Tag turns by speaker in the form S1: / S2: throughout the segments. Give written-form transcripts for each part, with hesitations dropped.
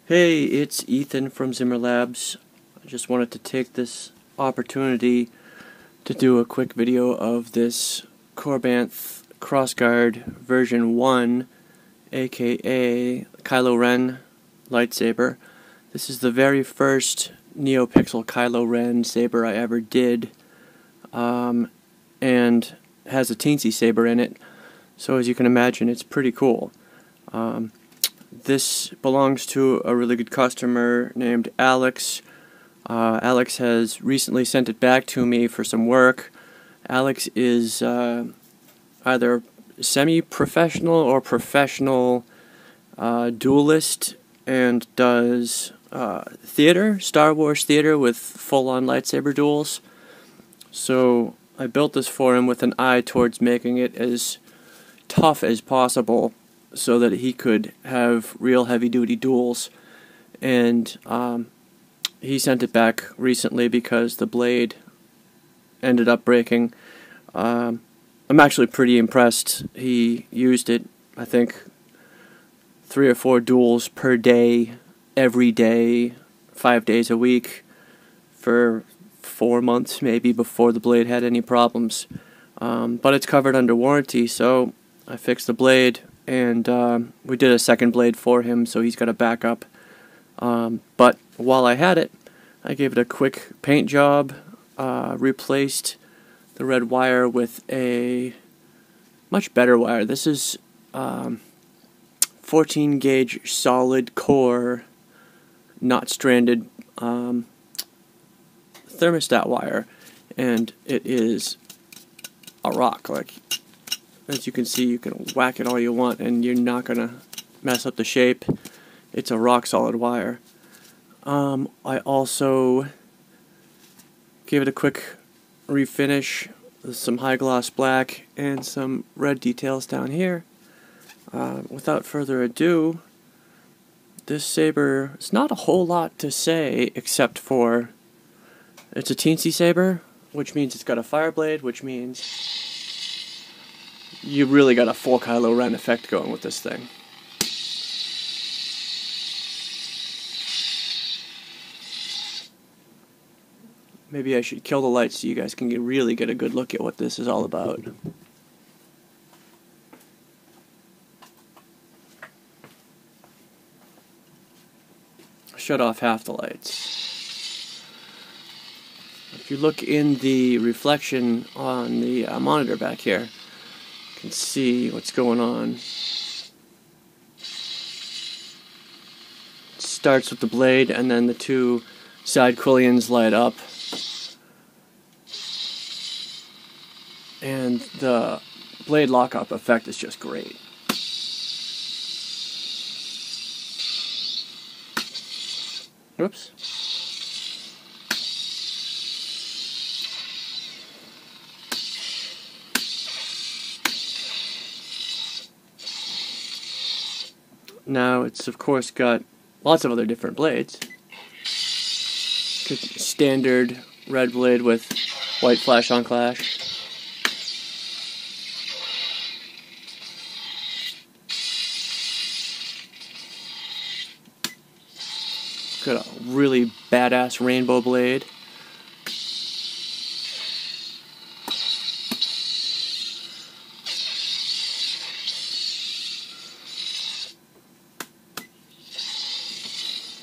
S1: Hey, it's Ethan from Zimmer Labs. I just wanted to take this opportunity to do a quick video of this Corbanth Crossguard version 1, aka Kylo Ren lightsaber. This is the very first NeoPixel Kylo Ren saber I ever did, and has a Teensy saber in it, so as you can imagine it's pretty cool. This belongs to a really good customer named Alex. Alex has recently sent it back to me for some work. Alex is either semi-professional or professional duelist and does theater, Star Wars theater with full-on lightsaber duels. So I built this for him with an eye towards making it as tough as possible, so that he could have real heavy-duty duels. And he sent it back recently because the blade ended up breaking. I'm actually pretty impressed. He used it, I think, 3 or 4 duels per day, every day, 5 days a week, for 4 months maybe before the blade had any problems. But it's covered under warranty, so I fixed the blade, and we did a second blade for him, so he's got a backup. But while I had it, I gave it a quick paint job, replaced the red wire with a much better wire. This is 14 gauge solid core, not stranded thermostat wire, and it is a rock. Like, as you can see, you can whack it all you want and you're not going to mess up the shape. It's a rock solid wire. I also gave it a quick refinish with some high gloss black and some red details down here. Without further ado, this saber, it's not a whole lot to say except for it's a teensy saber, which means it's got a fire blade, which means you really got a full Kylo Ren effect going with this thing. Maybe I should kill the lights so you guys can really get a good look at what this is all about. Shut off half the lights. If you look in the reflection on the monitor back here, you can see what's going on. It starts with the blade, and then the 2 side quillions light up. And the blade lockup effect is just great. Whoops. Now it's of course got lots of other different blades. Standard red blade with white flash on clash. Got a really badass rainbow blade.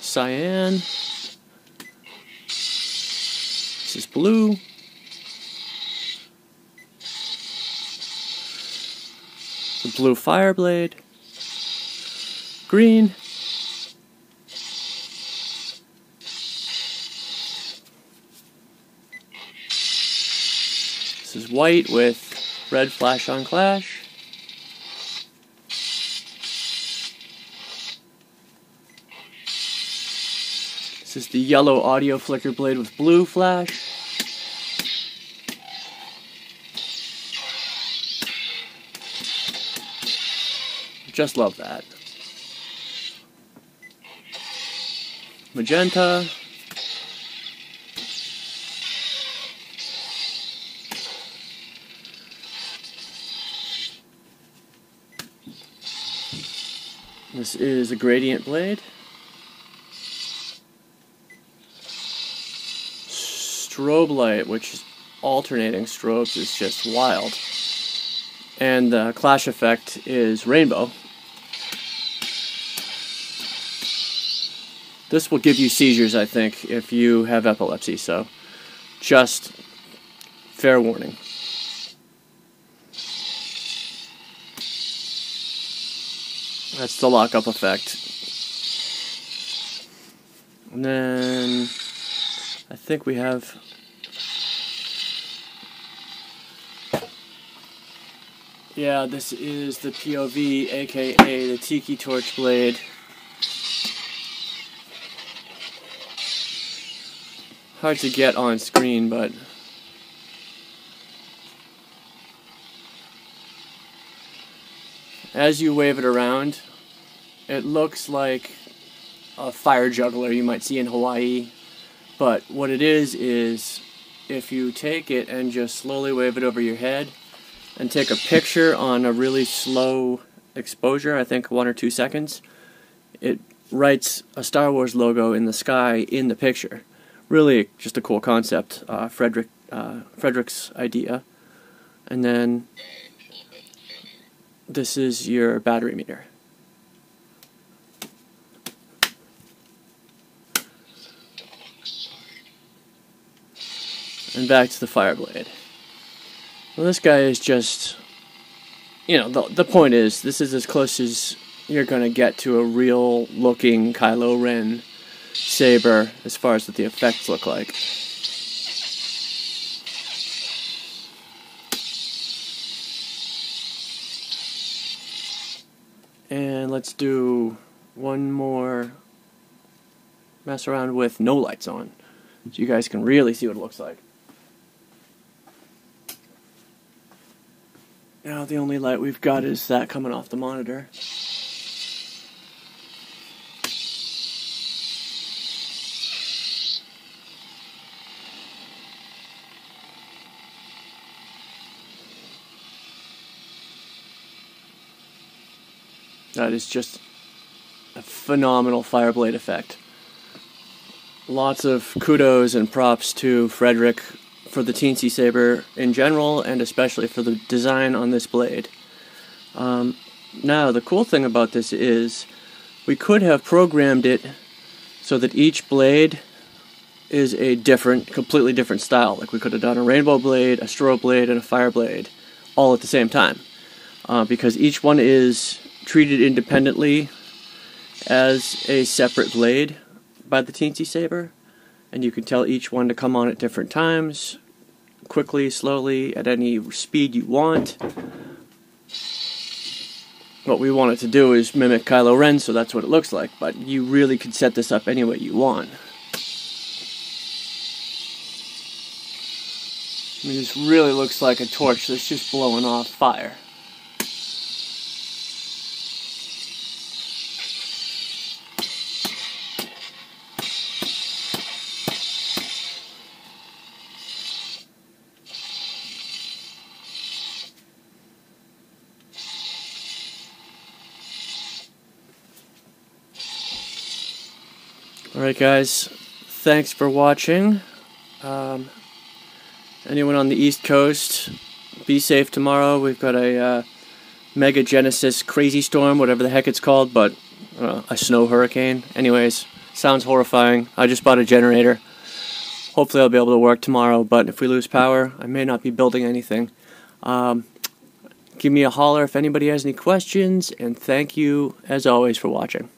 S1: Cyan. This is blue. The blue fire blade. Green. This is white with red flash on clash. This is the yellow audio flicker blade with blue flash. Just love that. Magenta. This is a gradient blade. strobe light, which is alternating strobes, is just wild. And the clash effect is rainbow. This will give you seizures, I think, if you have epilepsy, so just fair warning. That's the lockup effect. And then I think we have this is the POV, aka the Tiki Torch blade. Hard to get on screen, but as you wave it around, it looks like a fire juggler you might see in Hawaii. But what it is if you take it and just slowly wave it over your head and take a picture on a really slow exposure, I think 1 or 2 seconds, it writes a Star Wars logo in the sky in the picture. Really just a cool concept, Frederick's idea. And then this is your battery meter. And back to the Fireblade. Well, this guy is just, the point is, this is as close as you're going to get to a real looking Kylo Ren saber as far as what the effects look like. And let's do one more mess around with no lights on, so you guys can really see what it looks like. Now the only light we've got is that coming off the monitor. That is just a phenomenal Fireblade effect. Lots of kudos and props to Frederick for the Teensy Saber in general, and especially for the design on this blade. Now, the cool thing about this is we could have programmed it so that each blade is a completely different style. Like we could have done a rainbow blade, a strobe blade, and a fire blade all at the same time. Because each one is treated independently as a separate blade by the Teensy Saber, and you can tell each one to come on at different times, quickly, slowly, at any speed you want. What we want it to do is mimic Kylo Ren, so that's what it looks like, but you really could set this up any way you want. I mean, this really looks like a torch that's just blowing off fire. Alright guys, thanks for watching. Anyone on the East Coast, be safe tomorrow. We've got a Mega Genesis Crazy Storm, whatever the heck it's called, but a snow hurricane. Anyways, sounds horrifying. I just bought a generator. Hopefully I'll be able to work tomorrow, but if we lose power, I may not be building anything. Give me a holler if anybody has any questions, and thank you, as always, for watching.